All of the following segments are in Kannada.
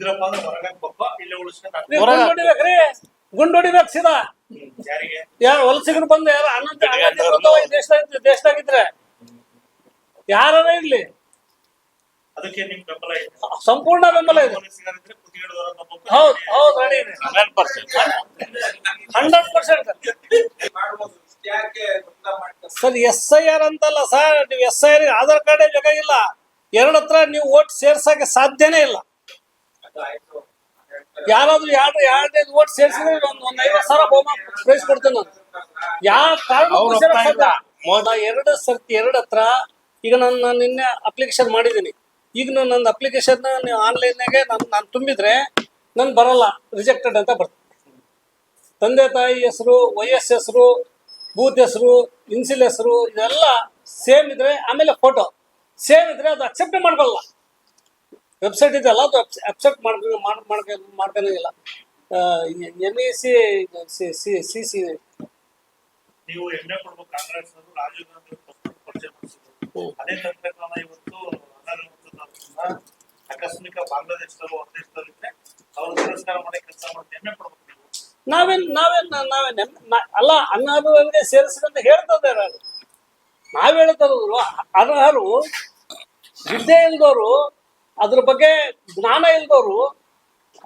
ಇದ್ರಪ್ಪ ಅಂದ್ರೆ ಹೊರಗಡೆ ಬಪ್ಪ ಇಲ್ಲೇ ಉಳಿಸ್ಕೊಂಡು ಗುಂಡ್ ಹೊಡಿಬೇಕ್ರಿ, ಗುಂಡ್ ಹೊಡಿಬೇಕು ಸೀದಾ. ಯಾರಿಗೆ ಯಾರು ವಲಸಿಗರು ಬಂದು ಯಾರು ದೇಶದಾಗಿದ್ರೆ ಯಾರ ಇರ್ಲಿ ಅದಕ್ಕೆ ನಿಮ್ ಬೆಂಬಲ ಇದೆ, ಸಂಪೂರ್ಣ ಬೆಂಬಲ ಇದೆ. ವಲಸಿಗರಿದ್ರೆ ಕುದಿಗಿಡದವರ ಬಪ್ಪ ಹೌದು ಹೌದು ರೆಡಿ ಇದೆ 100%. ಸರ್ SIR ಅಂತಲ್ಲ ಸರ್, ನೀವು SIR ಆಧಾರ್ ಕಾರ್ಡ್ ಬೇಕಾಗಿಲ್ಲ. ಎರಡು ಹತ್ರ ನೀವು ಓಟ್ ಸೇರ್ಸಕ್ಕೆ ಸಾಧ್ಯನೇ ಇಲ್ಲ. ಯಾರಾದ್ರೂ ಎರಡು ಓಟ್ ಸೇರ್ಸಿದ್ರೆ ಒಂದು 50,000 ಬಹುಮಾನ ಪ್ರೈಸ್ ಕೊಡ್ತೇನೆ ನಾನು. ಯಾವ ಕಾರಣ ಎರಡು ಹತ್ರ ಈಗ ನಾನು ನಿನ್ನೆ ಅಪ್ಲಿಕೇಶನ್ ಮಾಡಿದ್ದೀನಿ. ಈಗ ನನ್ನ ಅಪ್ಲಿಕೇಶನ್ ನೀವು ಆನ್ಲೈನ್ನಾಗೆ ನಾನು ತುಂಬಿದ್ರೆ ನನ್ ಬರಲ್ಲ, ರಿಜೆಕ್ಟೆಡ್ ಅಂತ ಬರ್ತದೆ. ತಂದೆ ತಾಯಿ ಹೆಸರು, ವಯಸ್ಸು ಹೆಸರು, ಬೂತ್ ಹೆಸರು, ಇನ್ಸಿಲ್ ಹೆಸರು ಇದೆಲ್ಲ ಸೇಮ್ ಇದ್ರೆ, ಆಮೇಲೆ ಫೋಟೋ ಸೇಮ್ ಇದ್ರೆ ಅದು ಅಕ್ಸೆಪ್ಟ್ ಮಾಡ್ಕೊಳ್ಳಲ್ಲ. ವೆಬ್ಸೈಟ್ ಇದೆಲ್ಲ ಅದು ಅಕ್ಸೆಪ್ಟ್ ಮಾಡ್ಕೊಳ್ಳೋಂಗಿಲ್ಲ. NEC CC ನೀವು ಎಣ್ಣೆ ಕೊಡ್ಬೇಕು. ಕಾಂಗ್ರೆಸ್ ರಾಜೀವ್ ಗಾಂಧಿ ಪರಿಚಯ ಮಾಡಿಸಿದ್ರು. ಅದೇ ತಂತ್ರಜ್ಞಾನ ಇವತ್ತು ಆಕಸ್ಮಿಕ ಬಾಂಗ್ಲಾದೇಶದಲ್ಲೂ ಹೊರ ದೇಶದಲ್ಲಿದ್ರೆ ಅವ್ರು ತಿರಸ್ಕಾರ ಮಾಡಿ ಕೆಲಸ ಮಾಡಿ ಎಣ್ಣೆ ಕೊಡ್ಬೇಕು. ನಾವೇನ್ ಅಲ್ಲ, ಅನರ್ಹರಿಗೆ ಸೇರಿಸಿದಂತ ಹೇಳ್ತಾ ಇದ್ದಾರೆ. ನಾವ್ ಹೇಳ್ತಾರದ್ರು ಅನರ್ಹರು, ವಿದ್ಯೆ ಇಲ್ದವರು, ಅದ್ರ ಬಗ್ಗೆ ಜ್ಞಾನ ಇಲ್ದವರು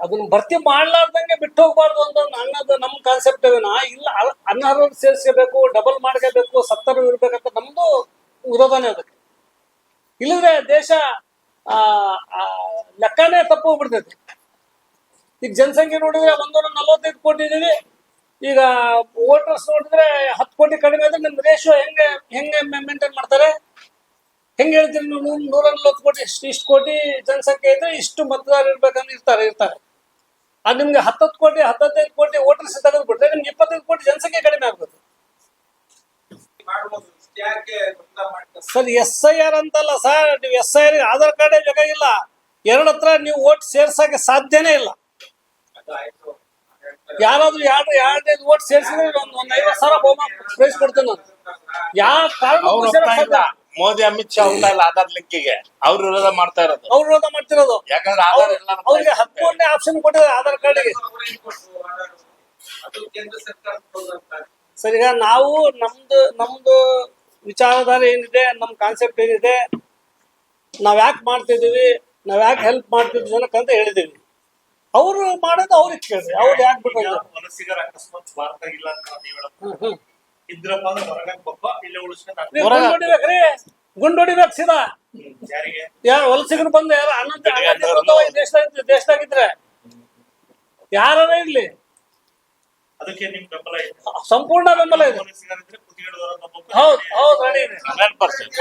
ಅದನ್ನ ಭರ್ತಿ ಮಾಡ್ಲಾರ್ದಂಗೆ ಬಿಟ್ಟು ಹೋಗ್ಬಾರ್ದು ಅಂತ ಅನ್ನೋದು ನಮ್ ಕಾನ್ಸೆಪ್ಟ್. ಇಲ್ಲ ಅನರ್ಹರು ಸೇರಿಸಬೇಕು, ಡಬಲ್ ಮಾಡ್ಕೋಬೇಕು, 70 ಇರ್ಬೇಕಂತ ನಮ್ದು ವಿರೋಧನೇ ಅದಕ್ಕೆ. ಇಲ್ಲದ್ರೆ ದೇಶ ಲೆಕ್ಕನೇ ತಪ್ಪು ಹೋಗ್ಬಿಡ್ತೈತಿ. ಈಗ ಜನಸಂಖ್ಯೆ ನೋಡಿದ್ರೆ 145 ಕೋಟಿ ಇದೀವಿ. ಈಗ ವೋಟರ್ಸ್ ನೋಡಿದ್ರೆ 10 ಕೋಟಿ ಕಡಿಮೆ ಆದ್ರೆ ನಿಮ್ ರೇಷಿಯೋ ಹೆಂಗೆ ಮೇಂಟೈನ್ ಮಾಡ್ತಾರೆ? ಹೆಂಗೆ ಹೇಳ್ತೀರಿ ನೀವು? 140 ಕೋಟಿ ಇಷ್ಟು ಕೋಟಿ ಜನಸಂಖ್ಯೆ ಇದ್ರೆ ಇಷ್ಟು ಮತದಾರ ಇರ್ಬೇಕಂತ ಇರ್ತಾರೆ. ಅದು ನಿಮ್ಗೆ 10 ಕೋಟಿ 15 ಕೋಟಿ ವೋಟರ್ಸ್ ತೆಗೆದ್ಬಿಟ್ರೆ ನಿಮ್ಗೆ 25 ಕೋಟಿ ಜನಸಂಖ್ಯೆ ಕಡಿಮೆ ಆಗ್ಬೋದು. ಸರ್ SIR ಅಂತಲ್ಲ ಸರ್, ನೀವು SIR ಆಧಾರ್ ಕಾರ್ಡ್ ಬೇಕಾಗಿಲ್ಲ. ಎರಡು ಹತ್ರ ನೀವು ಓಟ್ ಸೇರ್ಸಕ್ಕೆ ಸಾಧ್ಯನೇ ಇಲ್ಲ. ಯಾರಾದ್ರೂ ಎರಡು ಓಟ್ ಸೇರಿಸಿದ್ರೆ ಒಂದು 50,000 ಬಹುಮಾನ ಪ್ರೈಸ್ ಕೊಡ್ತೇನೆ ನಾನು. ಯಾವ ಕಾರಣ ಮೋದಿ ಅಮಿತ್ ಶಾ ಇಲ್ಲ ಆಧಾರ್ ಲಿಂಕಿಗೆ ಅವ್ರು ವಿರೋಧ ಮಾಡ್ತಾ ಇರೋದು. ಅವ್ರು ವಿರೋಧ ಮಾಡ್ತಿರೋದು ಯಾಕಂದ್ರೆ ಆಧಾರ್ ಅವ್ರಿಗೆ 13ನೇ ಆಪ್ಷನ್ ಕೊಟ್ಟಿದ್ದಾರೆ ಆಧಾರ್ ಕಾರ್ಡ್ಗೆ. ಸರ್ ಈಗ ನಾವು ನಮ್ದು ವಿಚಾರಧಾರೆ ಏನಿದೆ, ನಮ್ ಕಾನ್ಸೆಪ್ಟ್ ಏನಿದೆ, ನಾವ್ ಯಾಕೆ ಮಾಡ್ತಿದೀವಿ, ನಾವ್ ಯಾಕೆ ಹೆಲ್ಪ್ ಮಾಡ್ತಿದ್ವಿ ಜನಕ್ಕಂತ ಹೇಳಿದೀವಿ. ಅವ್ರು ಮಾಡೋದು ಅವ್ರಿಗೆ ಕೇಳ್ರಿ, ಅವ್ರು ಯಾಕೆ ಬಿಟ್ಟು ವಲಸಿಗರ ಅಕಸ್ಮಾತ್ ಭಾರತ ಇಲ್ಲ ಅಂತ ನೀವ್ ಹೇಳೋದು. ಇದ್ರಪ್ಪ ಅಂದ್ರೆ ಹೊರಗಡೆ ಬಪ್ಪ ಇಲ್ಲೇ ಉಳಿಸ್ಕೊಂಡು ಗುಂಡ್ ಹೊಡಿಬೇಕ್ರಿ, ಗುಂಡ್ ಹೊಡಿಬೇಕು ಸೀದಾ. ಯಾರಿಗೆ ಯಾರು ವಲಸಿಗರು ಬಂದು ಯಾರು ದೇಶದಾಗಿದ್ರೆ ಯಾರ ಇರ್ಲಿ ಅದಕ್ಕೆ ನಿಮ್ ಬೆಂಬಲ ಇದೆ, ಸಂಪೂರ್ಣ ಬೆಂಬಲ ಇದೆ. ವಲಸಿಗರಿದ್ರೆ ಕುದಿಗಿಡದವರ ಬಪ್ಪ ಹೌದು ಹೌದು ರೆಡಿ ಇದೆ 100%.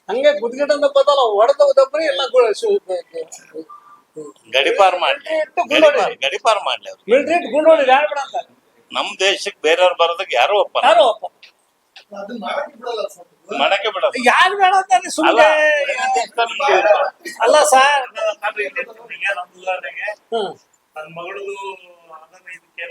ಹಂಗೆ ಗುದ್ಗಿಡ ಅಂತ ಬದಲ ಹೊಡೆದ ಉದಬ್ರಿ ಎಲ್ಲ ಗಡಿಪಾರ್ ಮಾಡ್ಲಿ ಅವ್ರು. ಮಿಲಿಟರಿ ಗುಂಡ್ ಹೊಡಿ ಯಾರು ಬಿಡ ಅಂತ. ನಮ್ ದೇಶಕ್ಕೆ ಬೇರೆಯವ್ರು ಬರೋದಕ್ಕೆ ಯಾರು ಒಪ್ಪ ಮಾಡಕ್ಕೆ ಬಿಡೋದು. ಯಾರು ಬೇಡ ಅಂತ ಸುಮ್ಮನೆ ಅಲ್ಲ ಸರ್. ನನ್ನ ಮಗಳದು ಇದಕ್ಕೆ